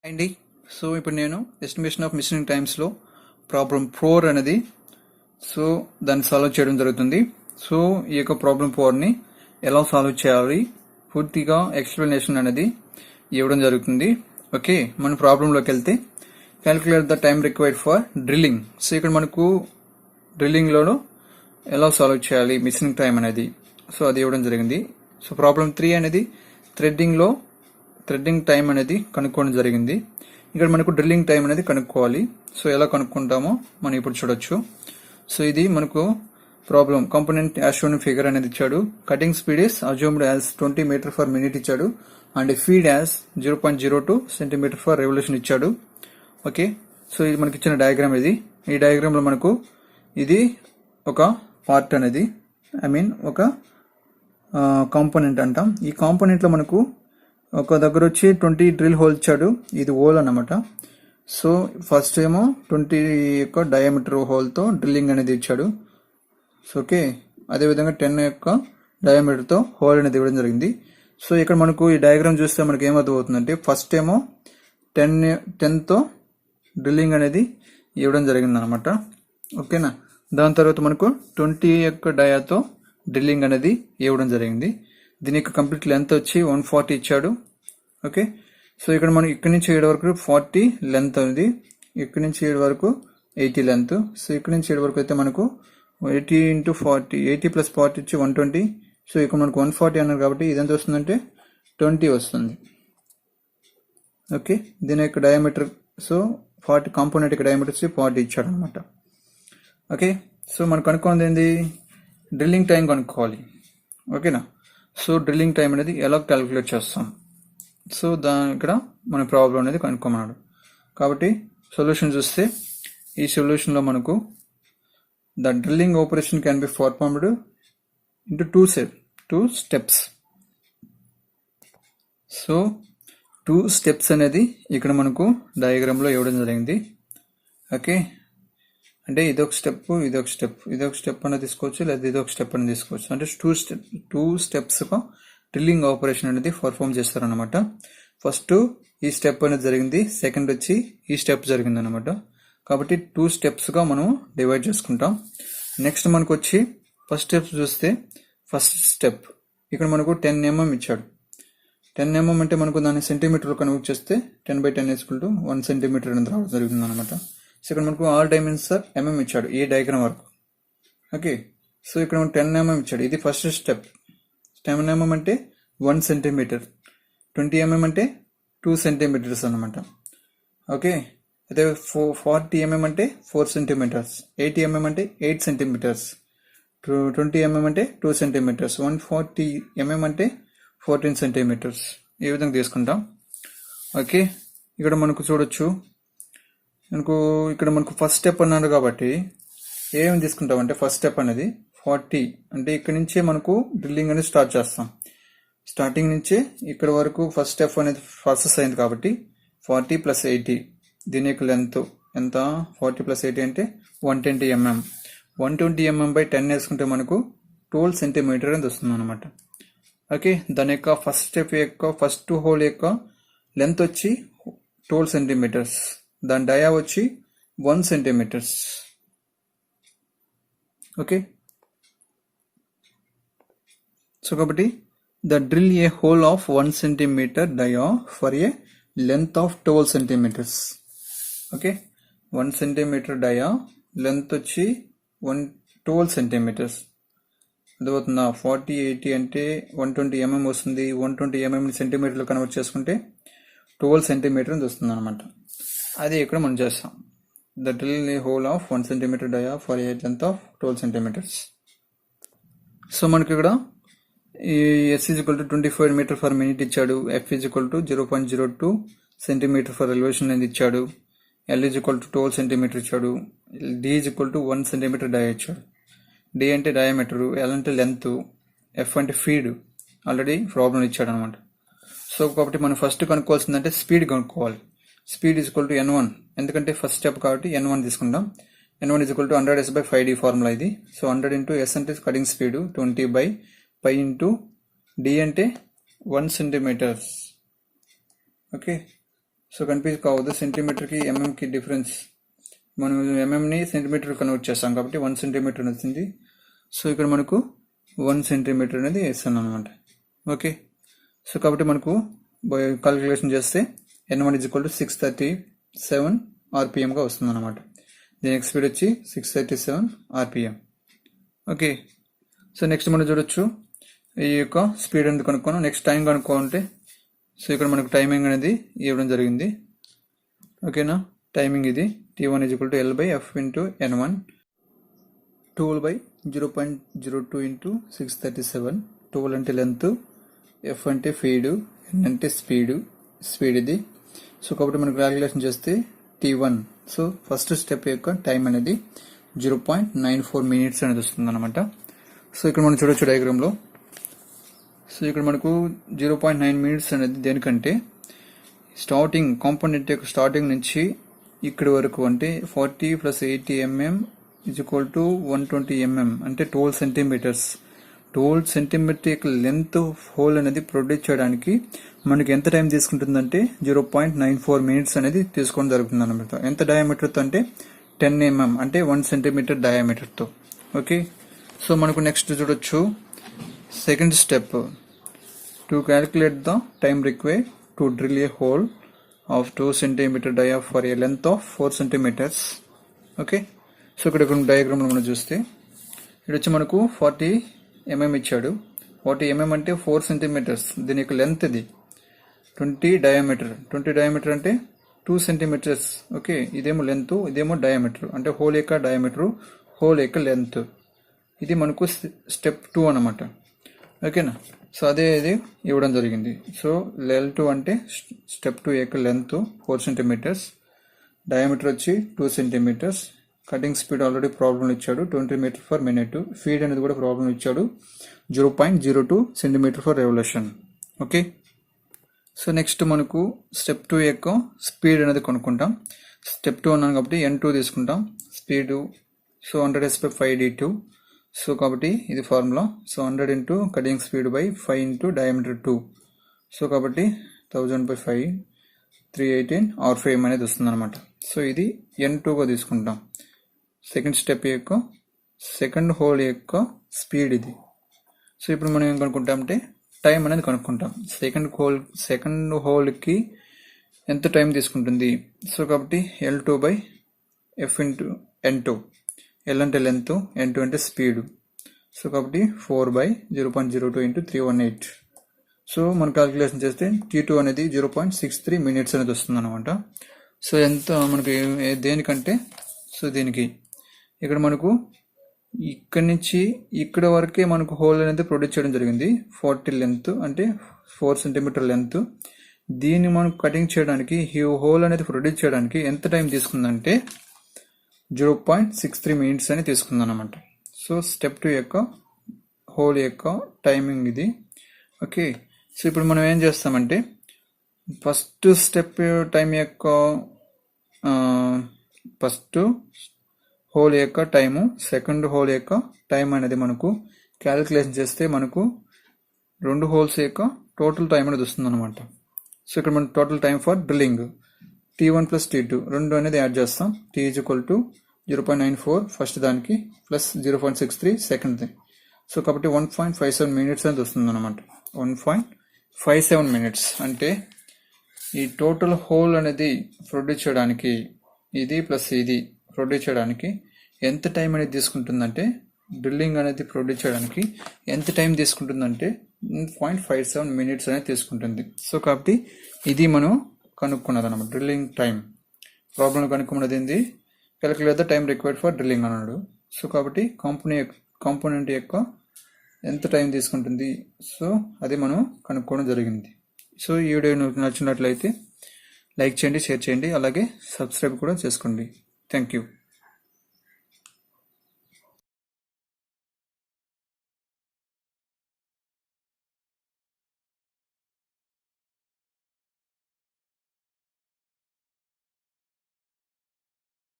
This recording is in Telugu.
అండి. సో ఇప్పుడు నేను ఎస్టిమేషన్ ఆఫ్ మిషనింగ్ టైమ్స్లో ప్రాబ్లం 4 అనేది సో దాన్ని సాల్వ్ చేయడం జరుగుతుంది. సో ఈ యొక్క ప్రాబ్లం 4ని ఎలా సాల్వ్ చేయాలి పూర్తిగా ఎక్స్ప్లెనేషన్ అనేది ఇవ్వడం జరుగుతుంది. ఓకే, మన ప్రాబ్లంలోకి వెళ్తే calculate the time required for drilling. So ఇక్కడ మనకు డ్రిల్లింగ్లో ఎలా సాల్వ్ చేయాలి మిషనింగ్ టైం అనేది సో అది ఇవ్వడం జరిగింది. సో ప్రాబ్లం 3 అనేది థ్రెడ్డింగ్ టైం అనేది కనుక్కోవడం జరిగింది. ఇక్కడ మనకు డ్రిల్లింగ్ టైం అనేది కనుక్కోవాలి. సో ఎలా కనుక్కుంటామో మనం ఇప్పుడు చూడొచ్చు. సో ఇది మనకు problem component as shown figure అనేది ఇచ్చాడు. Cutting speed is assumed as 20 metre for minute ఇచ్చాడు and feed as 0.02 centimetre per revolution ఇచ్చాడు. ఓకే, సో ఇది మనకి ఇచ్చిన డయాగ్రామ్. ఈ డయాగ్రామ్ లో మనకు ఇది ఒక పార్ట్ అనేది ఒక కాంపోనెంట్ అంటాం. ఈ కాంపోనెంట్ లో మనకు ఒక దగ్గర వచ్చి 20 డ్రిల్ హోల్ ఇచ్చాడు. ఇది హోల్ అన్నమాట. సో ఫస్ట్ ఏమో 20 యొక్క డయామీటర్ హోల్తో డ్రిల్లింగ్ అనేది ఇచ్చాడు. సో ఓకే, అదేవిధంగా 10 యొక్క డయామీటర్తో హోల్ అనేది ఇవ్వడం జరిగింది. సో ఇక్కడ మనకు ఈ డయాగ్రామ్ చూస్తే మనకి ఏమర్థం అవుతుందంటే ఫస్ట్ ఏమో 10తో డ్రిల్లింగ్ అనేది ఇవ్వడం జరిగింది అనమాట. ఓకేనా, దాని తర్వాత మనకు 20 యొక్క డయాతో డ్రిల్లింగ్ అనేది ఇవ్వడం జరిగింది. దీని యొక్క కంప్లీట్ లెంత్ వచ్చి 140 ఇచ్చాడు. ఓకే, సో ఇక్కడ మనం ఇక్కడి నుంచి 7 వరకు 40 లెంత్ ఉంది, ఇక్కడి నుంచి 7 వరకు 80 లెంత్. సో ఇక్కడి నుంచి 7 వరకు అయితే మనకు 80 × 40, 80 + 40 వచ్చి 120. సో ఇక్కడ మనకు 140 అన్నారు కాబట్టి ఇదెంత వస్తుందంటే 20 వస్తుంది. ఓకే, దీని యొక్క డయామీటర్ సో 40 కాంపోనెంట్ యొక్క డయామీటర్ వచ్చి 40 ఇచ్చాడు అనమాట. ఓకే, సో మనం కనుక్కోండి ఏంది డ్రిల్లింగ్ టైం కనుక్కోవాలి. ఓకేనా, సో డ్రిల్లింగ్ టైం అనేది ఎలా క్యాలిక్యులేట్ చేస్తాం. సో ఇక్కడ మన ప్రాబ్లం అనేది కనుక్కోమన్నాడు. కాబట్టి సొల్యూషన్ చూస్తే ఈ సొల్యూషన్లో మనకు the drilling operation can be performed into two steps. So 2 steps అనేది ఇక్కడ మనకు డయాగ్రామ్లో ఇవ్వడం జరిగింది. ఓకే, అంటే ఇదొక స్టెప్ ఇదొక స్టెప్ అనేది తీసుకోవచ్చు, లేదా ఇదొక స్టెప్ అనేది తీసుకోవచ్చు. అంటే 2 స్టెప్స్గా డ్రిల్లింగ్ ఆపరేషన్ అనేది పర్ఫామ్ చేస్తారనమాట. ఫస్ట్ ఈ స్టెప్ అనేది జరిగింది, సెకండ్ వచ్చి ఈ స్టెప్ జరిగింది అనమాట. కాబట్టి 2 స్టెప్స్గా మనం డివైడ్ చేసుకుంటాం. నెక్స్ట్ మనకు వచ్చి ఫస్ట్ స్టెప్ చూస్తే ఫస్ట్ స్టెప్ ఇక్కడ మనకు 10 mm ఇచ్చాడు. 10 mm అంటే మనకు దాన్ని సెంటీమీటర్లో కన్వర్ట్ చేస్తే 10/10 = 1 సెంటీమీటర్ అనేది రావడం జరుగుతుంది అనమాట. సో ఇక్కడ మనకు ఆల్ డైమెన్షన్ mm ఇచ్చాడు ఈ డయాగ్రామ్ వరకు. ఓకే, సో ఇక్కడ 10 mm ఇచ్చాడు. ఇది ఫస్ట్ స్టెప్. 10 mm అంటే 1 సెంటీమీటర్, 20 mm అంటే 2 సెంటీమీటర్స్ అనమాట. ఓకే, అయితే 40 mm అంటే 4 సెంటీమీటర్స్, 80 mm అంటే 8 సెంటీమీటర్స్, 20 mm అంటే 2 సెంటీమీటర్స్, 140 mm అంటే 14 సెంటీమీటర్స్. ఈ విధంగా తీసుకుంటాం. ఓకే, ఇక్కడ మనకు చూడొచ్చు, ఇక్కడ మనకు ఫస్ట్ స్టెప్ అన్నాడు కాబట్టి ఏమి తీసుకుంటామంటే ఫస్ట్ స్టెప్ అనేది 40 అంటే ఇక్కడ నుంచే మనకు డ్రిల్లింగ్ అనేది స్టార్ట్ చేస్తాం. స్టార్టింగ్ నుంచే ఇక్కడ వరకు ఫస్ట్ స్టెప్ అనేది ప్రాసెస్ అయింది కాబట్టి 40 + 80 దీని యొక్క లెంత్ ఎంత 40 + 80 అంటే 120 mm. 120 mm/10 వేసుకుంటే మనకు 12 సెంటీమీటర్ అనేది వస్తుంది అనమాట. ఓకే, దాని యొక్క ఫస్ట్ స్టెప్ యొక్క ఫస్ట్ హోల్ యొక్క లెంత్ వచ్చి 12 సెంటీమీటర్స్, దాని డయా వచ్చి 1 సెంటీమీటర్స్. ఓకే, సో కాబట్టి the drill a hole of 1 centimetre dia for a length of 12 centimetres. Okay, 1 centimetre dia length వచ్చి 12 సెంటీమీటర్స్. అర్థమవుతుందా? 40 80 అంటే 120 mm వస్తుంది. 120 mm సెంటీమీటర్లు కన్వర్ట్ చేసుకుంటే 12 సెంటీమీటర్ అని వస్తుంది అనమాట. అది ఇక్కడ మనం చేస్తాం. The drill a hole of 1 centimetre dia for a length of 12 centimetres. So మనకి ఇక్కడ S = 25 మీటర్ ఫర్ మినిట్ ఇచ్చాడు. F = 0.02 సెంటీమీటర్ ఫర్ ఎలివేషన్ అనేది ఇచ్చాడు. L = 12 సెంటీమీటర్ ఇచ్చాడు. D = 1 సెంటీమీటర్ డయా ఇచ్చాడు. D అంటే డయామీటర్, L అంటే లెంత్, F అంటే ఫీడ్. ఆల్రెడీ ప్రాబ్లం ఇచ్చాడు అనమాట. సో కాబట్టి మనం ఫస్ట్ కనుక్కోవాల్సిందంటే స్పీడ్ కనుక్కోవాలి. స్పీడ్ = N1, ఎందుకంటే ఫస్ట్ స్టెప్ కాబట్టి N1 తీసుకుంటాం. N1 = 100s/5d ఫార్ములా ఇది. సో 100 × S అంటే కటింగ్ స్పీడ్, 20/π × D అంటే 1 సెంటీమీటర్స్. ఓకే, సో కన్ఫ్యూజ్ కావద్దు, సెంటీమీటర్కి ఎంఎంకి డిఫరెన్స్. మనం ఎంఎంని సెంటీమీటర్ కన్వర్ట్ చేస్తాం కాబట్టి 1 సెంటీమీటర్ వచ్చింది. సో ఇక్కడ మనకు 1 సెంటీమీటర్ అనేది వేస్తాను అనమాట. ఓకే, సో కాబట్టి మనకు కాలిక్యులేషన్ చేస్తే N1 637 RPMగా వస్తుంది అనమాట. దీని స్పీడ్ వచ్చి 637 RPM. ఓకే, సో నెక్స్ట్ మనం చూడొచ్చు ఈ యొక్క స్పీడ్ అనేది కనుక్కోను. నెక్స్ట్ టైం కనుక్కోవాలంటే సో ఇక్కడ మనకు టైమింగ్ అనేది ఇవ్వడం జరిగింది. ఓకేనా, టైమింగ్ ఇది T1 L/F × N1, 12/0.02 × 637. 12 అంటే లెంత్, F అంటే ఫీడ్, N అంటే స్పీడ్ ఇది. సో కాబట్టి మనకు క్యాలిక్యులేషన్ చేస్తే T1, సో ఫస్ట్ స్టెప్ యొక్క టైం అనేది 0.94 మినిట్స్ అనేది వస్తుంది అనమాట. సో ఇక్కడ మనం చూడొచ్చు డయాగ్రామ్లో. సో ఇక్కడ మనకు 0.9 మినిట్స్ అనేది దేనికంటే స్టార్టింగ్ కాంపోనెంట్ యొక్క స్టార్టింగ్ నుంచి ఇక్కడి వరకు అంటే 40 + 80 mm = 120 mm అంటే 12 సెంటీమీటర్స్. 12 సెంటీమీటర్ యొక్క లెంత్ హోల్ అనేది ప్రొడ్యూస్ చేయడానికి మనకి ఎంత టైం తీసుకుంటుందంటే 0.94 మినిట్స్ అనేది తీసుకోవడం జరుగుతుంది అనమాట. ఎంత డయామీటర్తో అంటే 10 mm అంటే 1 సెంటీమీటర్ డయామీటర్తో. ఓకే, సో మనకు నెక్స్ట్ చూడొచ్చు second step. To calculate the time required to drill a whole of 2 cm dia for a length of 4 centimeters. Okay, so ఇక్కడ డయాగ్రామ్లో మనం చూస్తే ఇక్కడ వచ్చి మనకు 40 mm ఇచ్చాడు. 40 mm అంటే 4 సెంటీమీటర్స్. దీని యొక్క లెంత్ ఇది 20 డయామీటర్ అంటే 2 సెంటీమీటర్స్. ఓకే, ఇదేమో లెంత్, ఇదేమో డయామీటర్ అంటే హోల్ యొక్క డయామీటర్, హోల్ యొక్క లెంత్. ఇది మనకు స్టెప్ 2 అనమాట. ఓకేనా, సో అదే ఇది ఇవ్వడం జరిగింది. సో L2 అంటే స్టెప్ 2 యొక్క లెంత్ 4 సెంటీమీటర్స్, డయామీటర్ వచ్చి 2 centimetres, cutting speed already problem ఇచ్చాడు 20 m/min, ఫీడ్ అనేది కూడా ప్రాబ్లం ఇచ్చాడు 0.02 cm/revolution. ఓకే, సో నెక్స్ట్ మనకు స్టెప్ 2 యొక్క స్పీడ్ అనేది కొనుక్కుంటాం. స్టెప్ 2 అన్నాను కాబట్టి N2 తీసుకుంటాం. Speed so 100/5d2. సో కాబట్టి ఇది formula. So 100 × cutting speed by 5 × diameter 2. So కాబట్టి 1000/5 318 R5 అనేది వస్తుంది అనమాట. సో ఇది N2గా తీసుకుంటాం. సెకండ్ స్టెప్ యొక్క సెకండ్ హోల్ యొక్క స్పీడ్ ఇది. సో ఇప్పుడు మనం ఏం కనుక్కుంటామంటే టైం అనేది కనుక్కుంటాం. సెకండ్ హోల్కి ఎంత టైం తీసుకుంటుంది. సో కాబట్టి L2/F × N2. L అంటే లెంత్, N2 అంటే స్పీడ్. సో కాబట్టి 4/0.02 × 318. సో మనం క్యాలిక్యులేషన్ చేస్తే T2 అనేది 0.63 మినిట్స్ అనేది వస్తుంది అనమాట. సో ఎంత మనకి దేనికంటే సో దీనికి ఇక్కడ మనకు ఇక్కడ నుంచి ఇక్కడ వరకే మనకు హోల్ అనేది ప్రొడ్యూస్ చేయడం జరిగింది. 40 లెంత్ అంటే 4 సెంటీమీటర్ లెంత్. దీన్ని మనం కటింగ్ చేయడానికి ఈ హోల్ అనేది ప్రొడ్యూస్ చేయడానికి ఎంత టైం తీసుకుందంటే 0.63 మినిట్స్ అని తీసుకుందాం అనమాట. సో స్టెప్ 2 యొక్క హోల్ యొక్క టైమింగ్ ఇది. ఓకే, సో ఇప్పుడు మనం ఏం చేస్తామంటే ఫస్ట్ స్టెప్ టైం యొక్క ఫస్ట్ హోల్ యొక్క టైము, సెకండ్ హోల్ యొక్క టైం అనేది మనకు క్యాలిక్యులేషన్ చేస్తే మనకు 2 హోల్స్ యొక్క టోటల్ టైం అనేది వస్తుంది అనమాట. సో ఇక్కడ మనం total time for drilling T1 + T2 2 అనేది యాడ్ చేస్తాం. T = 0.94 ఫస్ట్ దానికి ప్లస్ 0.63 సెకండ్. సో కాబట్టి 1.57 మినిట్స్ అనేది వస్తుంది అనమాట. 1.57 మినిట్స్ అంటే ఈ టోటల్ హోల్ అనేది ప్రొడ్యూస్ చేయడానికి ఇది ప్లస్ ఇది ప్రొడ్యూస్ చేయడానికి ఎంత టైం అనేది తీసుకుంటుందంటే డ్రిల్లింగ్ అనేది ప్రొడ్యూస్ చేయడానికి ఎంత టైం తీసుకుంటుందంటే 0.57 మినిట్స్ అనేది తీసుకుంటుంది. సో కాబట్టి ఇది మనం కనుక్కున్నది అనమాట డ్రిల్లింగ్ టైం. ప్రాబ్లం కనుక్కున్నది ఏంది, calculate the time required for drilling అన్నాడు. సో కాబట్టి కాంపోనెంట్ యొక్క ఎంత టైం తీసుకుంటుంది, సో అది మనం కనుక్కోవడం జరిగింది. సో ఈ వీడియో నచ్చినట్లయితే లైక్ చేయండి, షేర్ చేయండి, అలాగే సబ్స్క్రైబ్ కూడా చేసుకోండి. Thank you.